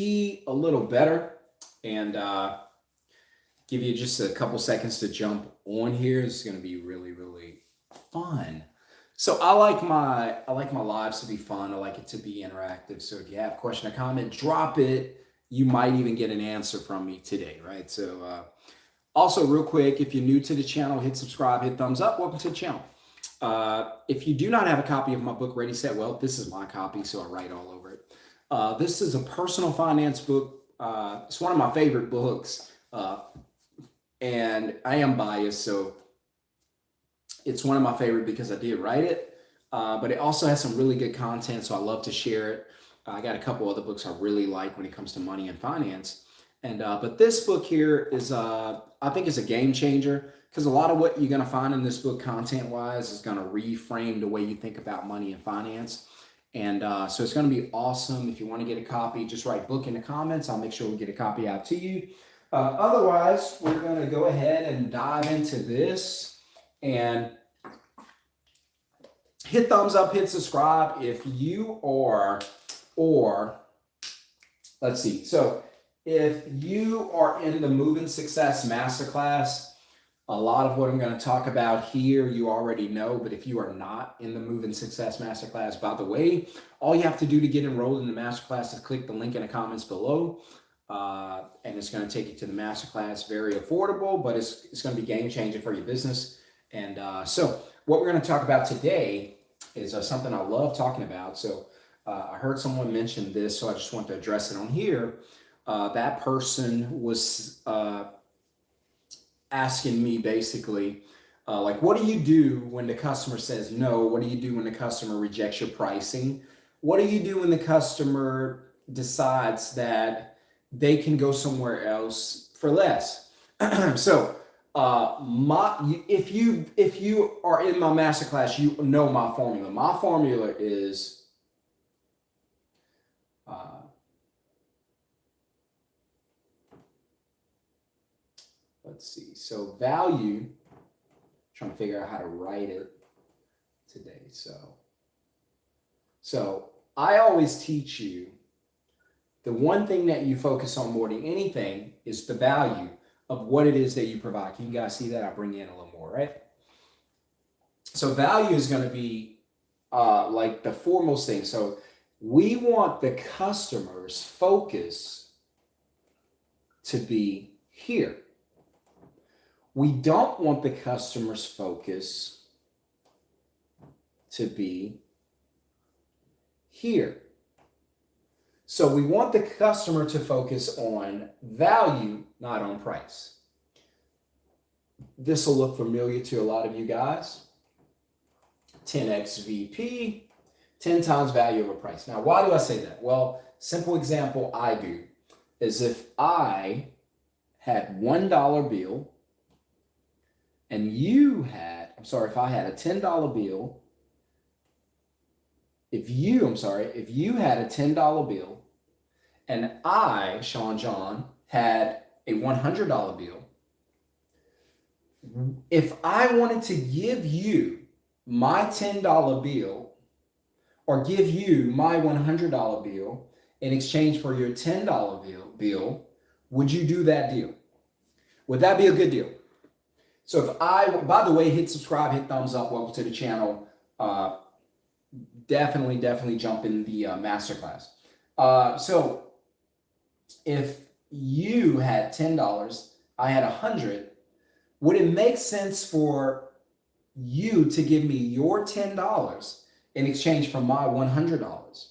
see a little better and give you just a couple seconds to jump on here. It's going to be really, really fun. So I like my lives to be fun. I like it to be interactive. So if you have a question or comment, drop it. You might even get an answer from me today, right? So also, real quick, if you're new to the channel, hit subscribe, hit thumbs up. Welcome to the channel. If you do not have a copy of my book, Ready, Set, Wealth, this is my copy, so I write all over it. This is a personal finance book. It's one of my favorite books, and I am biased, so it's one of my favorite because I did write it, but it also has some really good content, so I love to share it. I got a couple other books I really like when it comes to money and finance. And but this book here is, I think, is a game changer because a lot of what you're going to find in this book, content-wise, is going to reframe the way you think about money and finance. And so it's going to be awesome. If you want to get a copy, just write book in the comments. I'll make sure we get a copy out to you. Otherwise, we're going to go ahead and dive into this and hit thumbs up, hit subscribe if you are, or let's see. So if you are in the Moving Success Masterclass, a lot of what I'm going to talk about here, you already know, but if you are not in the Moving Success Masterclass, by the way, all you have to do to get enrolled in the Masterclass is click the link in the comments below, and it's going to take you to the Masterclass. Very affordable, but it's going to be game changing for your business. And so what we're going to talk about today is something I love talking about. So I heard someone mention this, so I just want to address it on here. That person was asking me basically, like, what do you do when the customer says no? What do you do when the customer rejects your pricing? What do you do when the customer decides that they can go somewhere else for less? So if you are in my masterclass, you know my formula. My formula is let's see. So value, trying to figure out how to write it today. So I always teach you the one thing that you focus on more than anything is the value of what it is that you provide. Can you guys see that? I'll bring you in a little more, right? So value is going to be like the foremost thing. So we want the customer's focus to be here. We don't want the customer's focus to be here. So we want the customer to focus on value, not on price. This will look familiar to a lot of you guys. 10x VP, 10 times value over price. Now, why do I say that? Well, simple example I do is if I had $1 bill and you had, if I had a $10 bill, if you had a $10 bill and I, Sean John, had a $100 bill, if I wanted to give you my $10 bill or give you my $100 bill in exchange for your $10 bill, would you do that deal? Would that be a good deal? So if by the way, hit subscribe, hit thumbs up, welcome to the channel. Definitely jump in the masterclass. So if you had $10, I had $100, would it make sense for you to give me your $10 in exchange for my $100?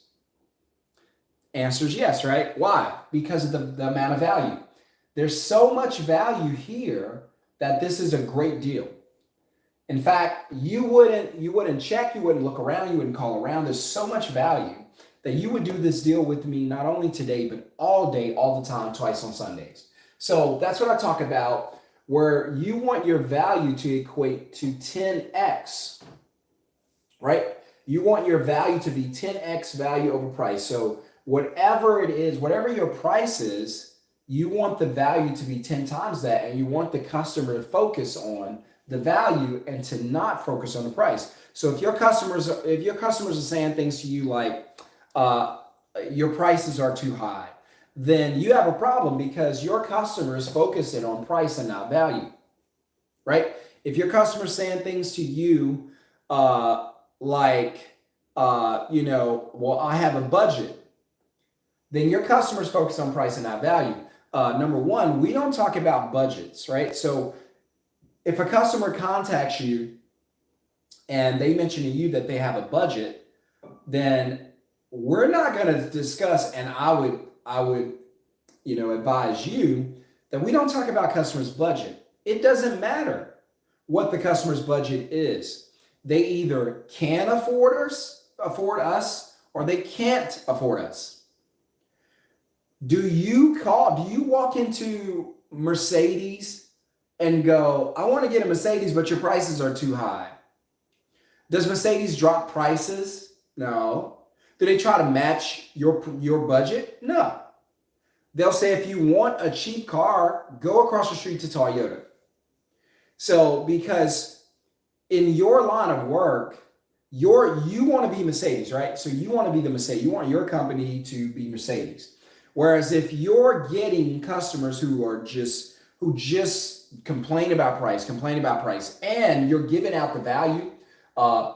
Answer is yes, right? Why? Because of the amount of value. There's so much value here that this is a great deal. In fact, you wouldn't check, you wouldn't look around, you wouldn't call around. There's so much value that you would do this deal with me not only today, but all day, all the time, twice on Sundays. So that's what I talk about, where you want your value to equate to 10x, right? You want your value to be 10x value over price. So whatever it is, whatever your price is, you want the value to be 10 times that, and you want the customer to focus on the value and to not focus on the price. So if your customers are saying things to you like, your prices are too high, then you have a problem because your customer is focusing on price and not value, right? If your customer's saying things to you like, well, I have a budget, then your customer's focused on price and not value. Number one, we don't talk about budgets, right? So if a customer contacts you and they mention to you that they have a budget, then we're not going to discuss, and I would advise you that we don't talk about customers' budget. It doesn't matter what the customer's budget is. They either can afford us, or they can't afford us. Do you walk into Mercedes and go, I want to get a Mercedes, but your prices are too high? Does Mercedes drop prices? No. Do they try to match your budget? No. They'll say, if you want a cheap car, go across the street to Toyota. So, because in your line of work, you want to be Mercedes, right? So you want to be the Mercedes. You want your company to be Mercedes. Whereas if you're getting customers who just complain about price, and you're giving out the value,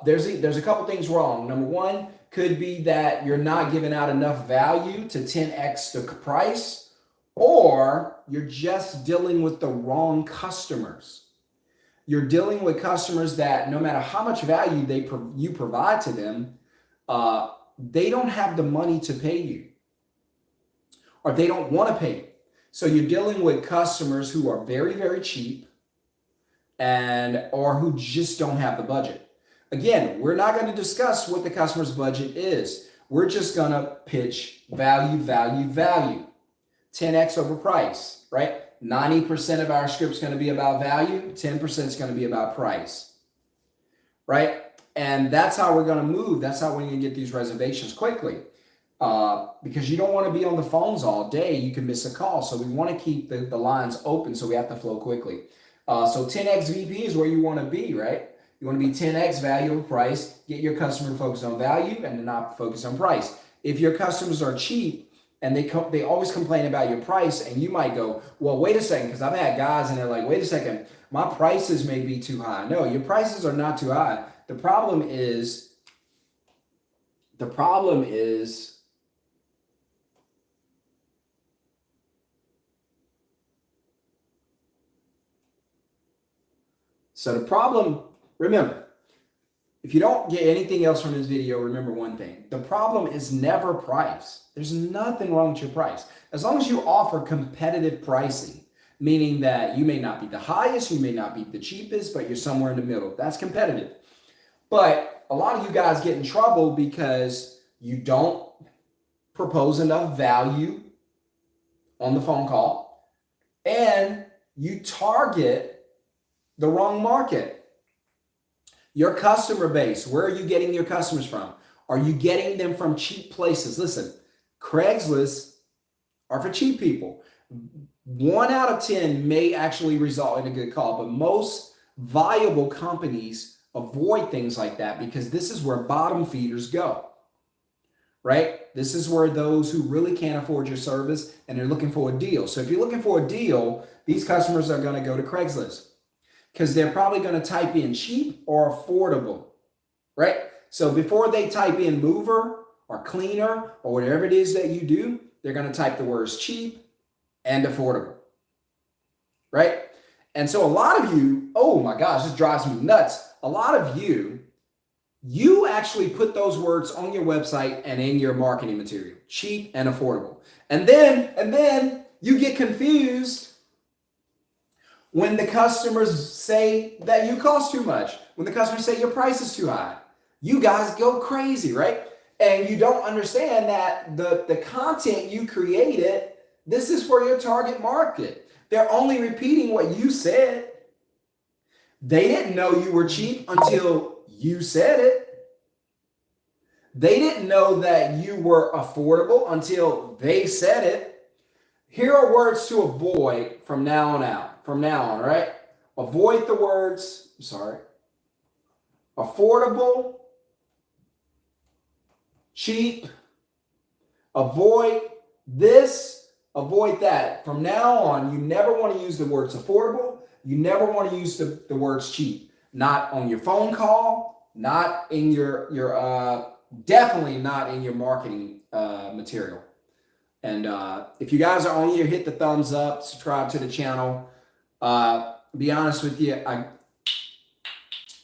there's a couple things wrong. Number one could be that you're not giving out enough value to 10x the price, or you're just dealing with the wrong customers. You're dealing with customers that no matter how much value you provide to them, they don't have the money to pay you, or they don't want to pay you. So you're dealing with customers who are very, very cheap or who just don't have the budget. Again, we're not going to discuss what the customer's budget is. We're just going to pitch value, value, value. 10x over price, right? 90% of our script's going to be about value. 10% is going to be about price, right? And that's how we're going to move. That's how we're going to get these reservations quickly. Because you don't want to be on the phones all day. You can miss a call. So we want to keep the lines open, so we have to flow quickly. So 10x VP is where you want to be, right? You want to be 10x value over price, get your customer focused on value and not focus on price. If your customers are cheap and they always complain about your price, and you might go, well, wait a second, because I've had guys and they're like, wait a second, my prices may be too high. No, your prices are not too high. The problem is remember, if you don't get anything else from this video, remember one thing. The problem is never price. There's nothing wrong with your price. As long as you offer competitive pricing, meaning that you may not be the highest, you may not be the cheapest, but you're somewhere in the middle. That's competitive. But a lot of you guys get in trouble because you don't propose enough value on the phone call, and you target the wrong market. Your customer base, where are you getting your customers from? Are you getting them from cheap places? Listen, Craigslist are for cheap people. 1 out of 10 may actually result in a good call, but most viable companies avoid things like that because this is where bottom feeders go, right? This is where those who really can't afford your service and they're looking for a deal. So if you're looking for a deal, these customers are going to go to Craigslist, because they're probably going to type in cheap or affordable, right? So before they type in mover or cleaner or whatever it is that you do, they're going to type the words cheap and affordable, right? And so a lot of you, oh my gosh, this drives me nuts. A lot of you actually put those words on your website and in your marketing material, cheap and affordable. And then you get confused when the customers say that you cost too much, when the customers say your price is too high. You guys go crazy, right? And you don't understand that the content you created, this is for your target market. They're only repeating what you said. They didn't know you were cheap until you said it. They didn't know that you were affordable until they said it. Here are words to avoid from now on, right? Avoid the words, affordable, cheap. Avoid this. Avoid that. From now on, you never want to use the words affordable. You never want to use the words cheap. Not on your phone call, not in your definitely not in your marketing material. And if you guys are on here, hit the thumbs up, subscribe to the channel. Be honest with you,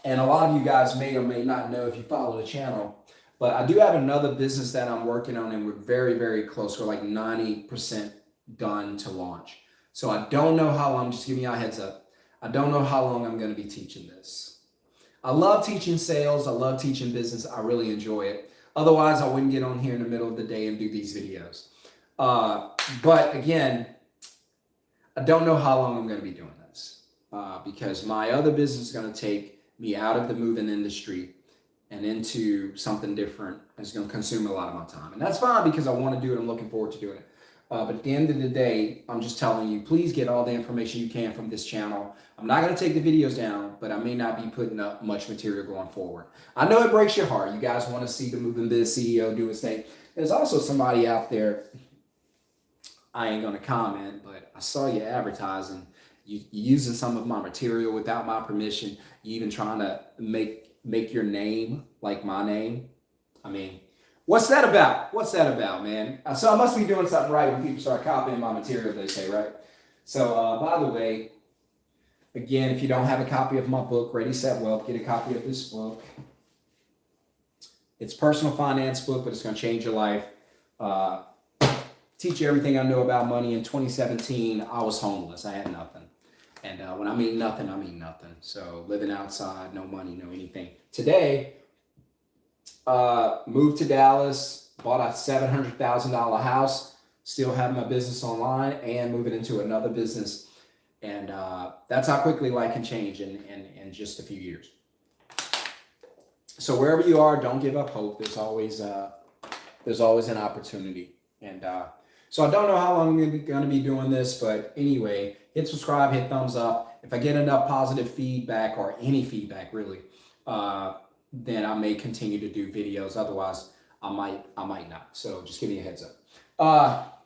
and a lot of you guys may or may not know if you follow the channel, but I do have another business that I'm working on, and we're very, very close. We're like 90% done to launch. So I don't know how long, just giving you a heads up. I don't know how long I'm going to be teaching this. I love teaching sales. I love teaching business. I really enjoy it. Otherwise, I wouldn't get on here in the middle of the day and do these videos. But again, I don't know how long I'm going to be doing this because my other business is going to take me out of the moving industry and into something different. It's going to consume a lot of my time. And that's fine because I want to do it. I'm looking forward to doing it. But at the end of the day, I'm just telling you, please get all the information you can from this channel. I'm not going to take the videos down, but I may not be putting up much material going forward. I know it breaks your heart. You guys want to see the Moving Biz CEO do his thing. There's also somebody out there, I ain't going to comment, but I saw you advertising. You using some of my material without my permission. You even trying to make your name like my name. I mean, what's that about? What's that about, man? So I must be doing something right when people start copying my material, they say, right? So by the way, again, if you don't have a copy of my book, Ready, Set, Wealth, get a copy of this book. It's a personal finance book, but it's going to change your life. Teach you everything I know about money. In 2017, I was homeless. I had nothing. And when I mean nothing, I mean nothing. So living outside, no money, no anything. Today, moved to Dallas, bought a $700,000 house, still having my business online and moving into another business. And that's how quickly life can change in just a few years. So wherever you are, don't give up hope. There's always an opportunity. And so I don't know how long I'm going to be doing this, but anyway, hit subscribe, hit thumbs up. If I get enough positive feedback or any feedback really, then I may continue to do videos. Otherwise, I might not. So just give me a heads up.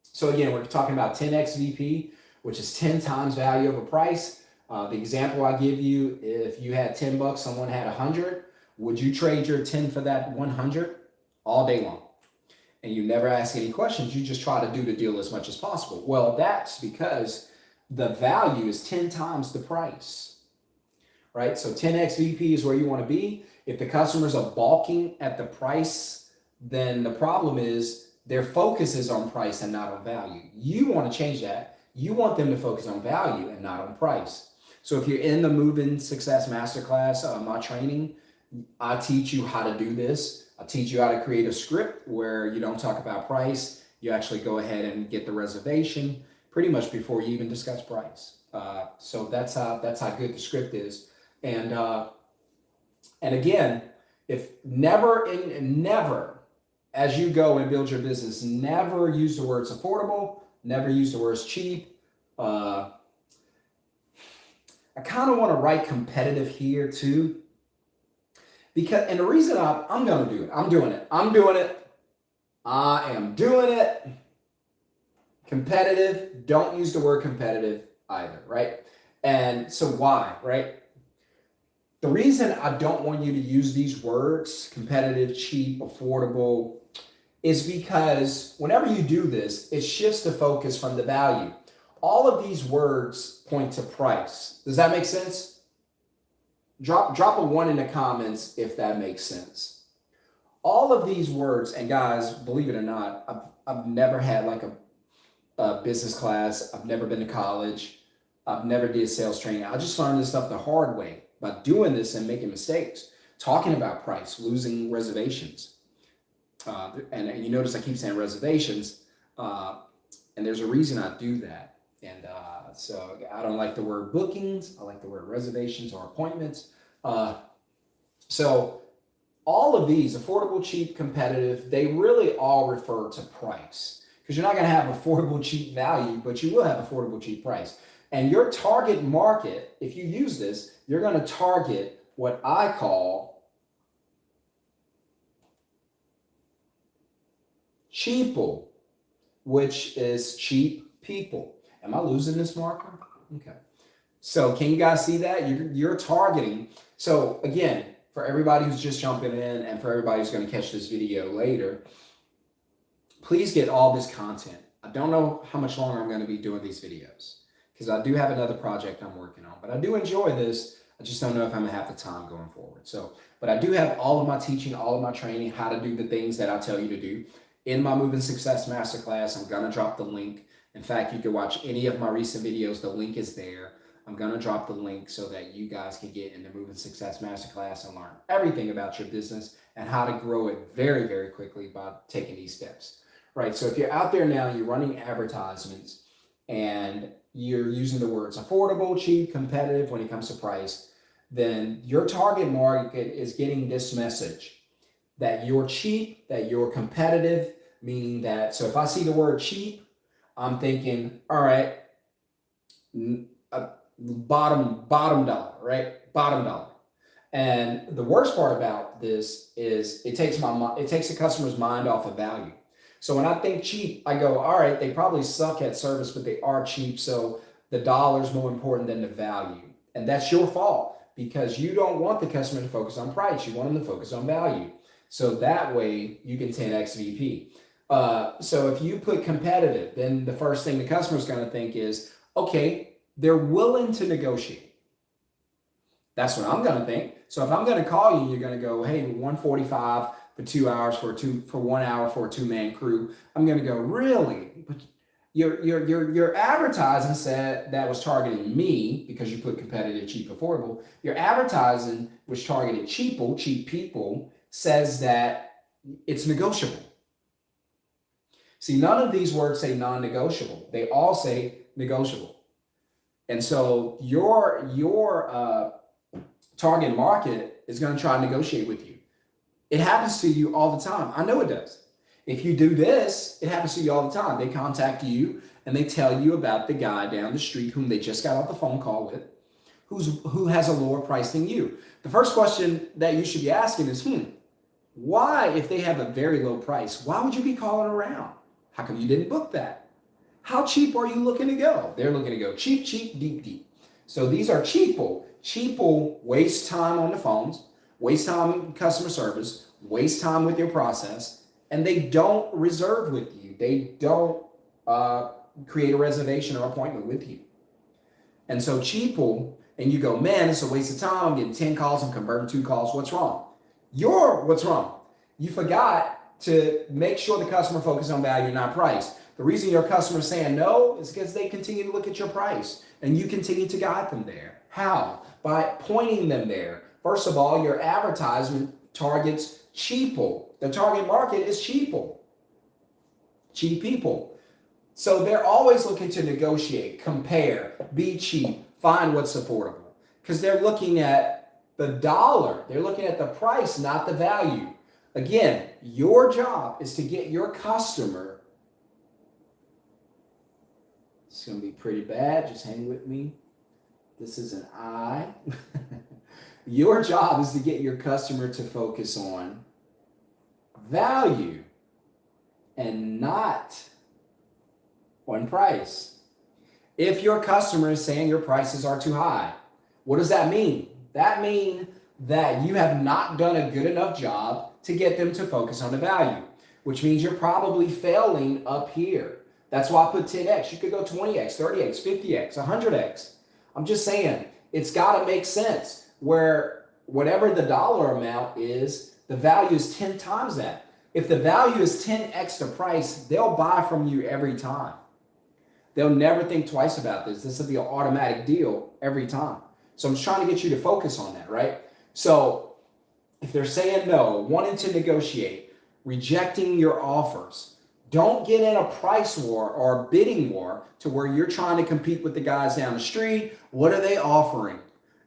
So again, we're talking about 10x VP, which is 10 times value over price. The example I give you, if you had 10 bucks, someone had 100, would you trade your 10 for that 100 all day long? And you never ask any questions. You just try to do the deal as much as possible. Well, that's because the value is 10 times the price, right? So 10x VP is where you want to be. If the customers are balking at the price, then the problem is their focus is on price and not on value. You want to change that. You want them to focus on value and not on price. So if you're in the Moving Success Masterclass, my training, I teach you how to do this. I teach you how to create a script where you don't talk about price. You actually go ahead and get the reservation pretty much before you even discuss price. So that's how good the script is. And again, if never as you go and build your business, never use the words affordable, never use the words cheap. I kind of want to write competitive here too. Because, and the reason I'm going to do it, I am doing it. Competitive, don't use the word competitive either, right? And so why, right? The reason I don't want you to use these words, competitive, cheap, affordable, is because whenever you do this, it shifts the focus from the value. All of these words point to price. Does that make sense? Drop a 1 in the comments if that makes sense. All of these words, and guys, believe it or not, I've never had like a business class. I've never been to college. I've never did sales training. I just learned this stuff the hard way by doing this and making mistakes, talking about price, losing reservations. And you notice I keep saying reservations, and there's a reason I do that. And so I don't like the word bookings. I like the word reservations or appointments. So all of these, affordable, cheap, competitive, they really all refer to price. Because you're not going to have affordable, cheap value, but you will have affordable, cheap price. And your target market, if you use this, you're going to target what I call cheapo. which is cheap people. Am I losing this marker? Okay. So can you guys see that? You're targeting. So again, for everybody who's just jumping in and for everybody who's going to catch this video later, please get all this content. I don't know how much longer I'm going to be doing these videos because I do have another project I'm working on, but I do enjoy this. I just don't know if I'm going to have the time going forward. So, but I do have all of my teaching, all of my training, how to do the things that I tell you to do in my Moving Success Masterclass. I'm going to drop the link. In fact, you can watch any of my recent videos. The link is there. I'm going to drop the link so that you guys can get in the Moving Success Masterclass and learn everything about your business and how to grow it very, very quickly by taking these steps. Right. So if you're out there now, you're running advertisements and you're using the words affordable, cheap, competitive when it comes to price, then your target market is getting this message that you're cheap, that you're competitive, meaning that, so if I see the word cheap, I'm thinking, all right, bottom dollar, right? Bottom dollar. And the worst part about this is it takes the customer's mind off of value. So when I think cheap, I go, all right, they probably suck at service, but they are cheap. So the dollar is more important than the value. And that's your fault because you don't want the customer to focus on price. You want them to focus on value. So that way you can 10x VP. So if you put competitive, then the first thing the customer is going to think is, okay, they're willing to negotiate. That's what I'm going to think. So if I'm going to call you, you're going to go, hey, 145 for 2 hours for 1 hour for a 2-man crew. I'm going to go, really? But your advertising said that was targeting me because you put competitive, cheap, affordable. Your advertising, which targeted cheap people, says that it's negotiable. See, none of these words say non-negotiable. They all say negotiable. And so your target market is going to try to negotiate with you. It happens to you all the time. I know it does. If you do this, it happens to you all the time. They contact you and they tell you about the guy down the street whom they just got off the phone call with, who has a lower price than you. The first question that you should be asking is, why, if they have a very low price, why would you be calling around? How come you didn't book that? How cheap are you looking to go? They're looking to go cheap, cheap, deep, deep. So these are cheapo. Cheapo waste time on the phones, waste time in customer service, waste time with your process, and they don't reserve with you. They don't create a reservation or appointment with you. And so cheapo, and you go, man, it's a waste of time. I'm getting 10 calls, I'm converting 2 calls. What's wrong? What's wrong? You forgot to make sure the customer focuses on value, not price. The reason your customer is saying no is because they continue to look at your price and you continue to guide them there. How? By pointing them there. First of all, your advertisement targets cheapo. The target market is cheapo. Cheap people. So they're always looking to negotiate, compare, be cheap, find what's affordable. Because they're looking at the dollar. They're looking at the price, not the value. Again, your job is to get your customer. It's going to be pretty bad. Just hang with me. This is an I. Your job is to get your customer to focus on value and not on price. If your customer is saying your prices are too high, what does that mean? That means that you have not done a good enough job to get them to focus on the value, which means you're probably failing up here. That's why I put 10x. You could go 20x, 30x, 50x, 100x. I'm just saying, it's got to make sense where whatever the dollar amount is, the value is 10 times that. If the value is 10x the price, they'll buy from you every time. They'll never think twice about this. This will be an automatic deal every time. So I'm just trying to get you to focus on that, right? So if they're saying no, wanting to negotiate, rejecting your offers, don't get in a price war or a bidding war to where you're trying to compete with the guys down the street. What are they offering?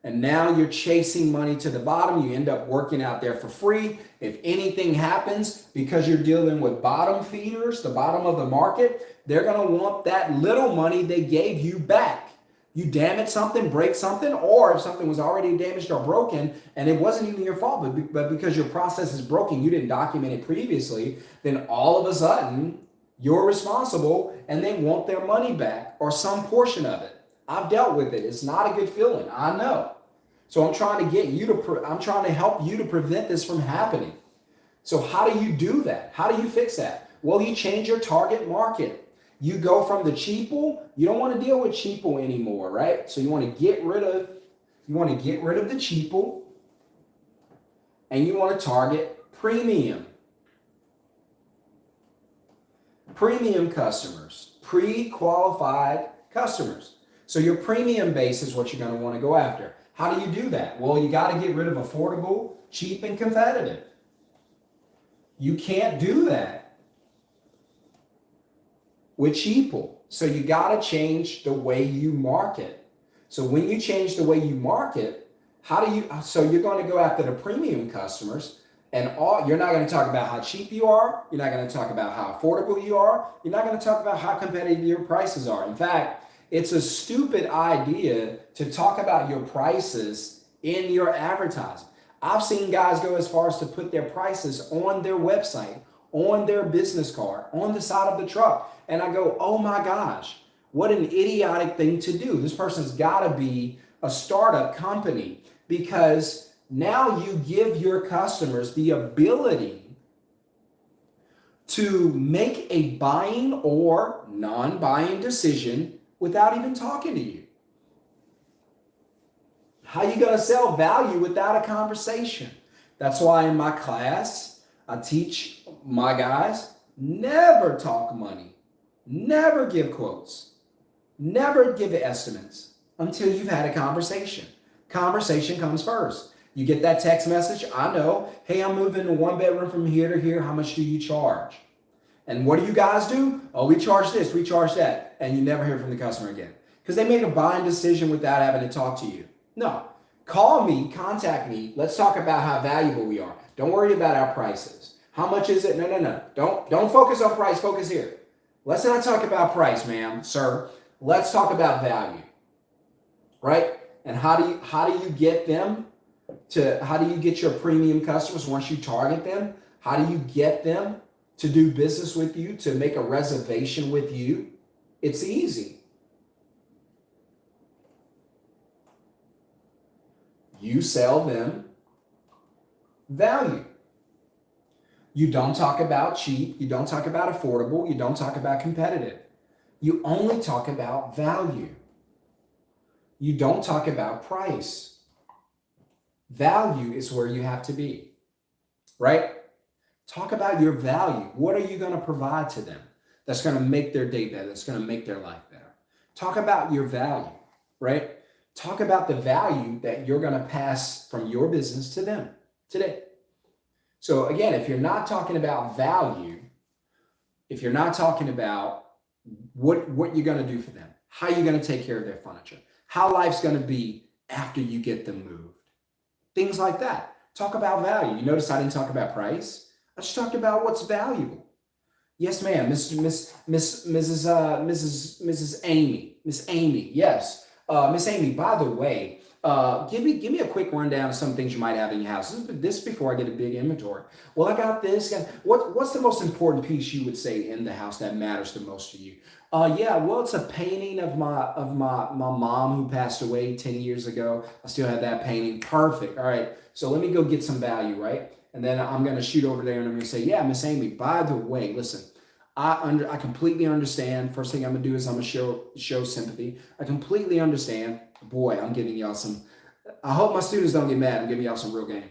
And now you're chasing money to the bottom. You end up working out there for free. If anything happens, because you're dealing with bottom feeders, the bottom of the market, they're going to want that little money they gave you back. You damage something, break something, or if something was already damaged or broken and it wasn't even your fault, but because your process is broken, you didn't document it previously, then all of a sudden You're responsible and they want their money back or some portion of it. I've dealt with it. It's not a good feeling. I know. So I'm trying to I'm trying to help you to prevent this from happening. So how do you do that? How do you fix that? Well, you change your target market. You go from the cheapo, you don't want to deal with cheapo anymore, right? So you want to get rid of the cheapo and you want to target premium. Premium customers, pre-qualified customers. So your premium base is what you're going to want to go after. How do you do that? Well, you got to get rid of affordable, cheap, and competitive. You can't do that with cheapo. So you got to change the way you market. So when you change the way you market, so you're going to go after the premium customers. And you're not going to talk about how cheap you are. You're not going to talk about how affordable you are. You're not going to talk about how competitive your prices are. In fact, it's a stupid idea to talk about your prices in your advertising. I've seen guys go as far as to put their prices on their website, on their business card, on the side of the truck. And I go, oh my gosh, what an idiotic thing to do. This person's got to be a startup company, because now you give your customers the ability to make a buying or non-buying decision without even talking to you. How are you going to sell value without a conversation? That's why in my class, I teach my guys, never talk money, never give quotes, never give estimates until you've had a conversation. Conversation comes first. You get that text message, I know, hey, I'm moving to 1 bedroom from here to here. How much do you charge? And what do you guys do? Oh, we charge this, we charge that. And you never hear from the customer again, because they made a buying decision without having to talk to you. No, call me, contact me. Let's talk about how valuable we are. Don't worry about our prices. How much is it? No. Don't focus on price, focus here. Let's not talk about price, ma'am, sir. Let's talk about value, right? And how do you get them how do you get your premium customers once you target them? How do you get them to do business with you, to make a reservation with you? It's easy. You sell them value. You don't talk about cheap. You don't talk about affordable. You don't talk about competitive. You only talk about value. You don't talk about price. Value is where you have to be, right? Talk about your value. What are you going to provide to them that's going to make their day better, that's going to make their life better? Talk about your value, right? Talk about the value that you're going to pass from your business to them today. So again, if you're not talking about value, if you're not talking about what you're going to do for them, how you're going to take care of their furniture, how life's going to be after you get them moved, things like that. Talk about value. You notice I didn't talk about price. I just talked about what's valuable. Yes, ma'am, Mrs. Amy, Miss Amy. Yes, Miss Amy. By the way, give me a quick rundown of some things you might have in your house. This before I get a big inventory. Well, I got this. What's the most important piece you would say in the house that matters the most to you? Yeah, well, it's a painting of my mom who passed away 10 years ago. I still have that painting. Perfect. All right. So let me go get some value, right? And then I'm going to shoot over there and I'm going to say, yeah, Miss Amy, by the way, listen, I completely understand. First thing I'm going to do is I'm going to show sympathy. I completely understand. Boy, I'm giving y'all some, I hope my students don't get mad. I'm giving y'all some real game.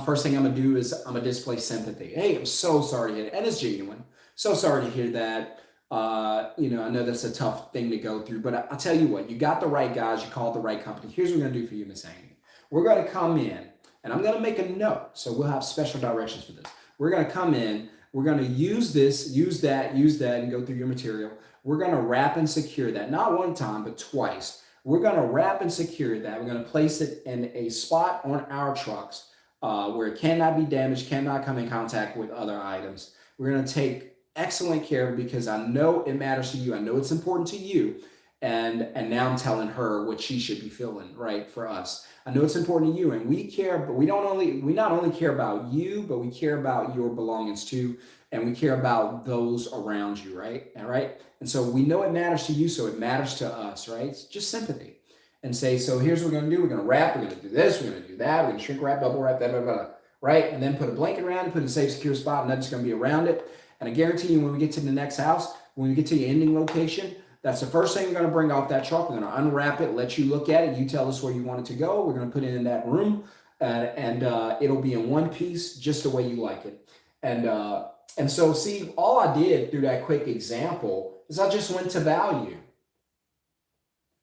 First thing I'm going to do is I'm going to display sympathy. Hey, I'm so sorry to hear that. And it's genuine. So sorry to hear that. I know that's a tough thing to go through, but I'll tell you what, you got the right guys, you called the right company. Here's what we're going to do for you, Miss Amy. We're going to come in and I'm going to make a note. So we'll have special directions for this. We're going to come in, we're going to use this, use that, and go through your material. We're going to wrap and secure that, not one time, but twice. We're going to wrap and secure that. We're going to place it in a spot on our trucks where it cannot be damaged, cannot come in contact with other items. We're going to take excellent care of it because I know it matters to you. I know it's important to you. And now I'm telling her what she should be feeling, right, for us. I know it's important to you, and we care, but we not only care about you, but we care about your belongings too. and we care about those around you, right? All right. And so we know it matters to you, so it matters to us, right? It's just sympathy. And say, so here's what we're going to do. We're going to wrap. We're going to do this. We're going to do that. We're going to shrink wrap, bubble wrap, blah, blah, blah, right? And then put a blanket around it, put it in a safe, secure spot, and nothing's going to be around it. And I guarantee you, when we get to the next house, when we get to the ending location, that's the first thing we're going to bring off that truck. We're going to unwrap it, let you look at it. You tell us where you want it to go. We're going to put it in that room, and it'll be in one piece, just the way you like it. And so, see, all I did through that quick example is I just went to value.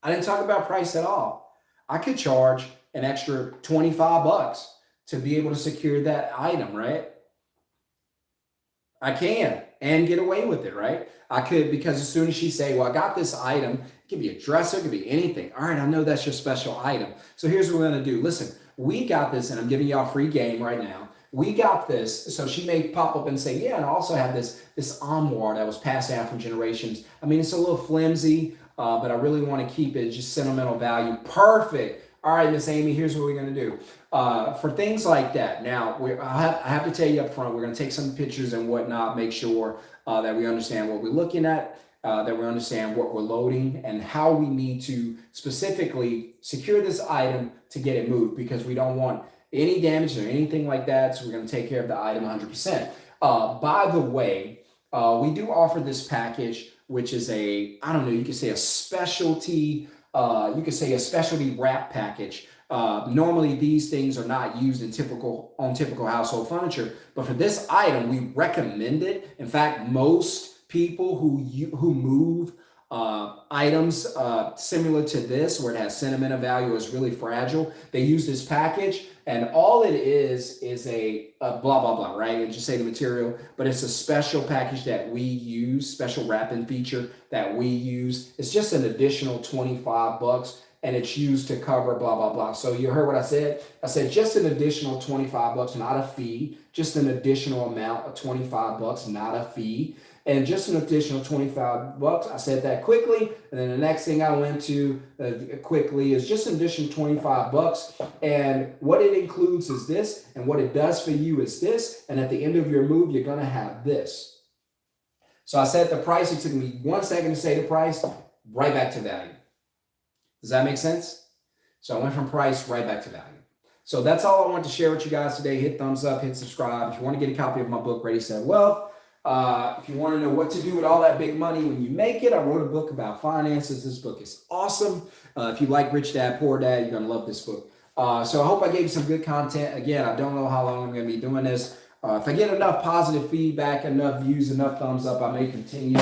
I didn't talk about price at all. I could charge an extra $25 to be able to secure that item, right? I can and get away with it, right? I could, because as soon as she say, well, I got this item, it could be a dresser, it could be anything. All right, I know that's your special item. So here's what we're going to do. Listen, we got this, and I'm giving y'all free game right now. We got this. So she may pop up and say, yeah, and I also have this armoire that was passed down from generations. I mean, it's a little flimsy, but I really want to keep it just sentimental value. Perfect. All right, Miss Amy, here's what we're going to do. For things like that. Now, I have to tell you up front, we're going to take some pictures and whatnot, make sure that we understand what we're looking at, that we understand what we're loading, and how we need to specifically secure this item to get it moved, because we don't want any damage or anything like that. So we're going to take care of the item 100%. By the way, we do offer this package, which is I don't know, you could say a specialty, you could say a specialty wrap package. Normally these things are not used in typical household furniture, but for this item, we recommend it. In fact, most people who move items similar to this, where it has sentimental value, is really fragile, they use this package, and all it is a blah, blah, blah, right? And just say the material, but it's a special package that we use, special wrapping feature that we use. It's just an additional $25, and it's used to cover blah, blah, blah. So you heard what I said? I said just an additional $25, not a fee, just an additional amount of $25, not a fee. And just an additional $25. I said that quickly. And then the next thing I went to quickly is just an additional $25. And what it includes is this. And what it does for you is this. And at the end of your move, you're going to have this. So I said the price. It took me 1 second to say the price, right back to value. Does that make sense? So I went from price right back to value. So that's all I wanted to share with you guys today. Hit thumbs up, hit subscribe. If you want to get a copy of my book, Ready, Set, Wealth. If you want to know what to do with all that big money when you make it, I wrote a book about finances. This book is awesome. If you like Rich Dad, Poor Dad, you're going to love this book. So I hope I gave you some good content. Again, I don't know how long I'm going to be doing this. If I get enough positive feedback, enough views, enough thumbs up, I may continue.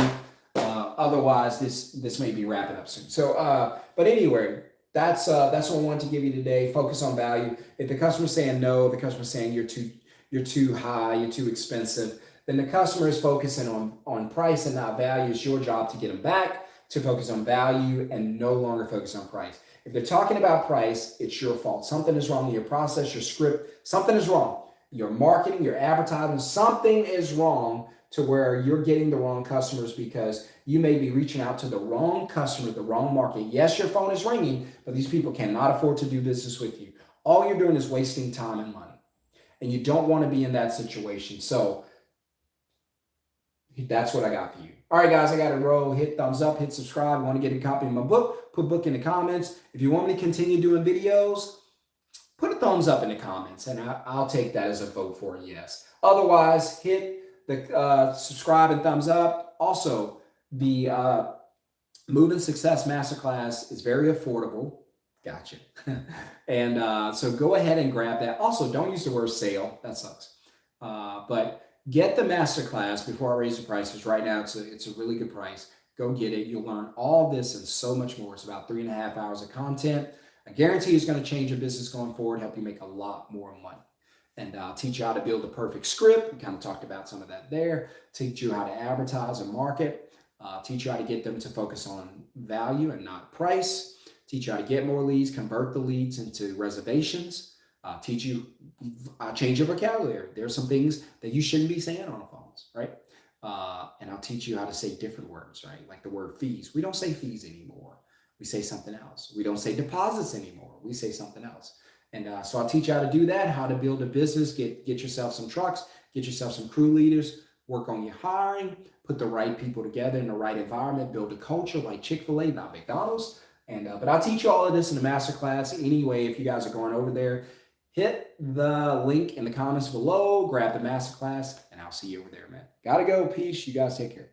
Otherwise, this may be wrapping up soon. So, but anyway, that's what I wanted to give you today. Focus on value. If the customer's saying no, if the customer's saying you're too high, you're too expensive, then the customer is focusing on price and not value. It's your job to get them back to focus on value and no longer focus on price. If they're talking about price, it's your fault. Something is wrong with your process, your script. Something is wrong. Your marketing, your advertising, something is wrong to where you're getting the wrong customers, because you may be reaching out to the wrong customer, the wrong market. Yes, your phone is ringing, but these people cannot afford to do business with you. All you're doing is wasting time and money, and you don't want to be in that situation. So that's what I got for you. All right, guys, I got to roll. Hit thumbs up, hit subscribe. You want to get a copy of my book, put book in the comments. If you want me to continue doing videos, put a thumbs up in the comments, and I'll take that as a vote for a yes. Otherwise, hit the subscribe and thumbs up. Also, the Moving Success Masterclass is very affordable. Gotcha. And so go ahead and grab that. Also, don't use the word sale. That sucks. But get the masterclass before I raise the prices. Right now, it's a really good price. Go get it. You'll learn all this and so much more. It's about 3.5 hours of content. I guarantee it's going to change your business going forward, help you make a lot more money. And I'll teach you how to build a perfect script. We kind of talked about some of that there. Teach you how to advertise and market. Teach you how to get them to focus on value and not price. Teach you how to get more leads, convert the leads into reservations. Teach you, change your vocabulary. There are some things that you shouldn't be saying on the phones, right? And I'll teach you how to say different words, right? Like the word fees. We don't say fees anymore. We say something else. We don't say deposits anymore. We say something else. And so I'll teach you how to do that, how to build a business, get yourself some trucks, get yourself some crew leaders, work on your hiring, put the right people together in the right environment, build a culture like Chick-fil-A, not McDonald's. And but I'll teach you all of this in the masterclass anyway. If you guys are going over there, hit the link in the comments below, grab the masterclass, and I'll see you over there, man. Gotta go. Peace. You guys take care.